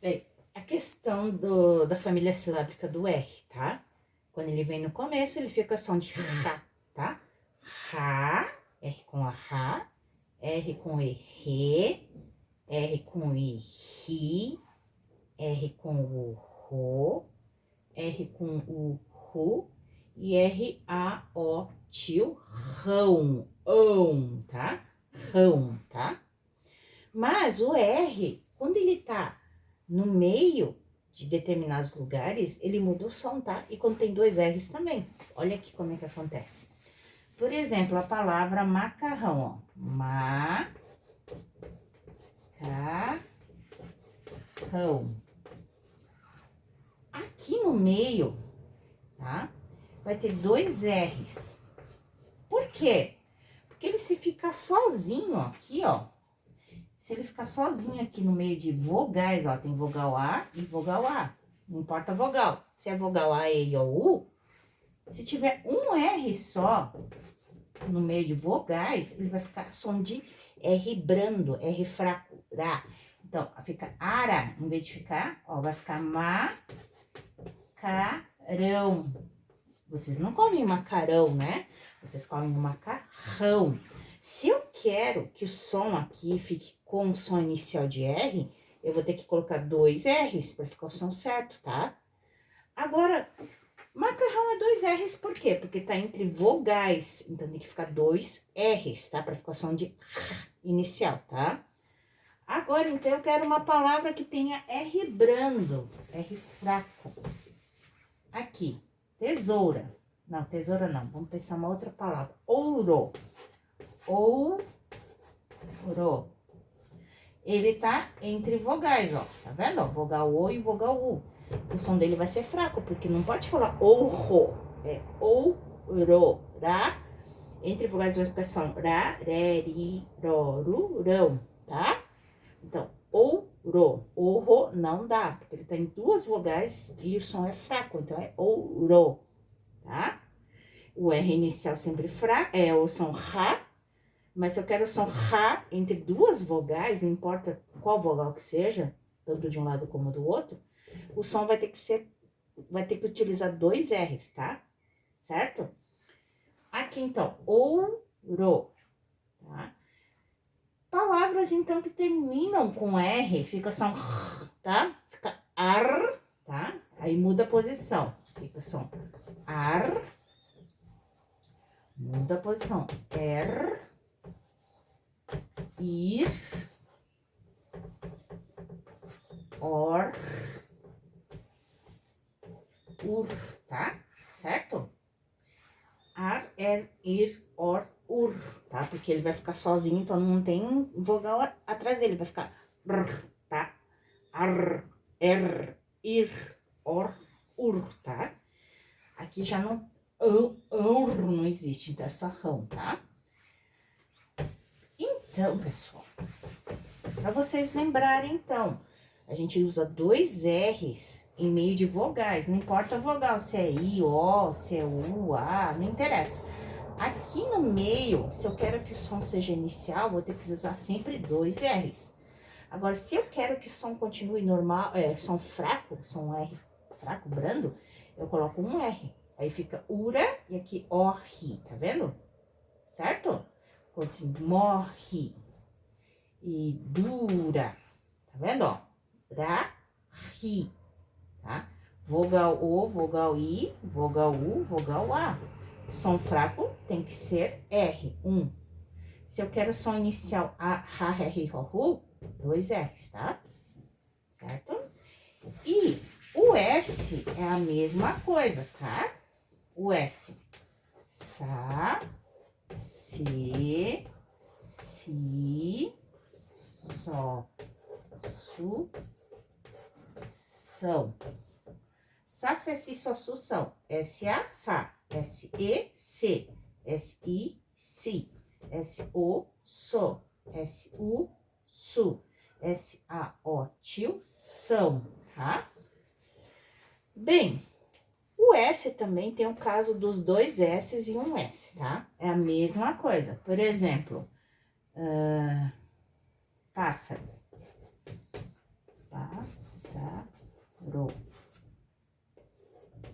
Bem, a questão da família silábica do R, tá? Quando ele vem no começo, ele fica som de Rá, tá? Rá, R com a Rá, R com E, Rê, R com I, Ri, R com o Rô, R com o Ru e R, A, O, tio, rão, tá? Rão, tá? Mas o R, quando ele tá no meio de determinados lugares, ele muda o som, tá? E quando tem dois R's também. Olha aqui como é que acontece. Por exemplo, a palavra macarrão, ó. Macarrão. Aqui no meio, tá? Vai ter dois R's. Por quê? Porque ele se ficar sozinho aqui, ó. Se ele ficar sozinho aqui no meio de vogais, ó, tem vogal A e vogal A. Não importa a vogal. Se é vogal A, E ou U, se tiver um R só no meio de vogais, ele vai ficar som de R brando, R fraco, ra. Então, fica ara, em vez de ficar, ó, vai ficar macarão. Vocês não comem macarão, né? Vocês comem macarrão. Se eu quero que o som aqui fique com o som inicial de R, eu vou ter que colocar dois R's para ficar o som certo, tá? Agora, macarrão é dois R's, por quê? Porque tá entre vogais, então tem que ficar dois R's, tá? Para ficar o som de R inicial, tá? Agora, então, eu quero uma palavra que tenha R brando, R fraco. Aqui, tesoura. Não, tesoura não. Vamos pensar uma outra palavra. Ouro. Ouro. Ele tá entre vogais, ó. Tá vendo? Ó, vogal O e vogal U. O som dele vai ser fraco, porque não pode falar ouro. É ouro. Ra. Entre vogais vai ficar som ra, ré, ri, ro, ru, rão. Tá? Então, ouro. Orro não dá, porque ele tá em duas vogais e o som é fraco. Então, é ouro. Tá? O R inicial sempre é o som Rá, mas se eu quero o som Rá entre duas vogais, não importa qual vogal que seja, tanto de um lado como do outro, o som vai ter que utilizar dois R's, tá? Certo? Aqui, então, ouro, tá? Palavras, então, que terminam com R, fica som R, tá? Fica ar, tá? Aí muda a posição, fica som ar, muda a posição. Er, ir, or, ur, tá? Certo? Ar, er, ir, or, ur, tá? Porque ele vai ficar sozinho, então não tem vogal atrás dele, vai ficar r, tá? Ar, er, ir, or, ur, tá? Aqui já não, não existe, então é só rão, tá? Então, pessoal, para vocês lembrarem, então, a gente usa dois R's em meio de vogais, não importa a vogal, se é I, O, se é U, A, não interessa. Aqui no meio, se eu quero que o som seja inicial, vou ter que usar sempre dois R's. Agora, se eu quero que o som continue normal, som fraco, som R fraco, brando, eu coloco um R. Aí fica ura e aqui orri, tá vendo? Certo? Quando se morre e dura, tá vendo, ó? Ra, ri, tá? Vogal O, vogal I, vogal U, vogal A. Som fraco tem que ser R, Se eu quero som inicial A, Ra, Ré, Ri, Ro, Ru, dois R's, tá? Certo? E o S é a mesma coisa, tá? O S. Sa, se, si, só, su, são. Sa, se, si, só, su, são. S-A, sa. S-E, se. S-I, si. S-O, so. S-U, su. S-A-O, tio, são, tá? Bem, o S também tem o caso dos dois S's e um S, tá? É a mesma coisa. Por exemplo, pássaro. Pássaro. Pássaro.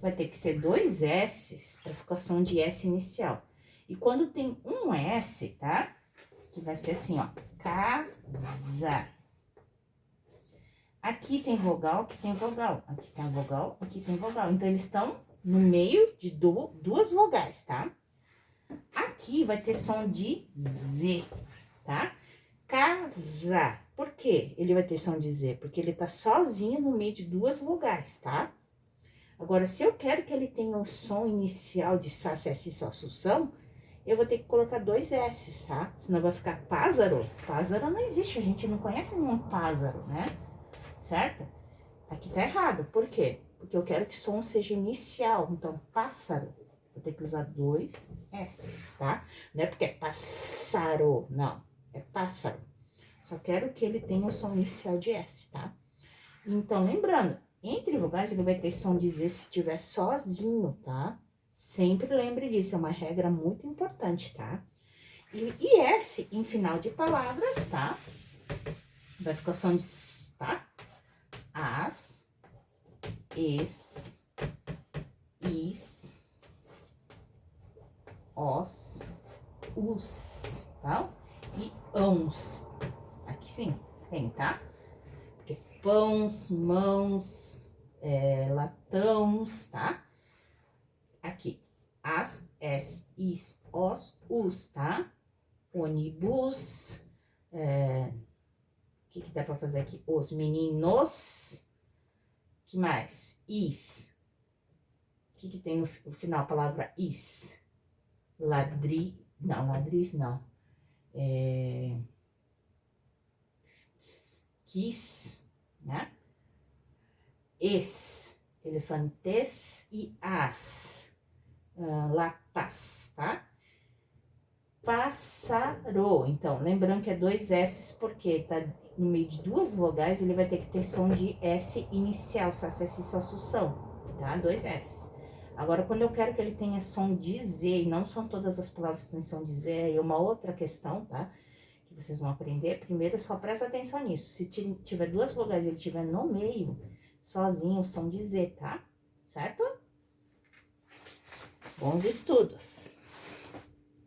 Vai ter que ser 2 S's para ficar som de S inicial. E quando tem um S, tá? Que vai ser assim, ó. Casa. Aqui tem vogal, aqui tem vogal. Aqui tem vogal, aqui tem vogal. Então, eles estão no meio de duas vogais, tá? Aqui vai ter som de Z, tá? Casa. Por quê ele vai ter som de Z? Porque ele tá sozinho no meio de duas vogais, tá? Agora, se eu quero que ele tenha um som inicial de Sá, Sé, Si, Sol, Susão, eu vou ter que colocar 2 S's, tá? Senão vai ficar pássaro. Pássaro não existe, a gente não conhece nenhum pássaro, né? Certo? Aqui tá errado. Por quê? Porque eu quero que o som seja inicial. Então, pássaro, vou ter que usar 2 S's, tá? Não é porque é pássaro, não. É pássaro. Só quero que ele tenha o som inicial de S, tá? Então, lembrando, entre vogais ele vai ter som de Z se estiver sozinho, tá? Sempre lembre disso, é uma regra muito importante, tá? E S em final de palavras, tá? Vai ficar som de S, tá? As, es, is, os, tá? E ãos. Aqui sim, tem, tá? Porque pães, mãos, latãos, tá? Aqui, as, es, is, os, tá? Ônibus, o que dá pra fazer aqui? Os meninos, que mais? Is. O que tem no final a palavra is? Ladris não. Quis, né? Elefantes e as. Latas, tá? Pássaro. Então, lembrando que é 2 S's, porque tá no meio de duas vogais, ele vai ter que ter som de S inicial, Sá, Sé, Si, Sol, Susão, tá? 2 S's. Agora, quando eu quero que ele tenha som de Z, e não são todas as palavras que têm som de Z, aí é uma outra questão, tá? Que vocês vão aprender. Primeiro, só presta atenção nisso. Se tiver duas vogais e ele estiver no meio, sozinho, o som de Z, tá? Certo? Bons estudos!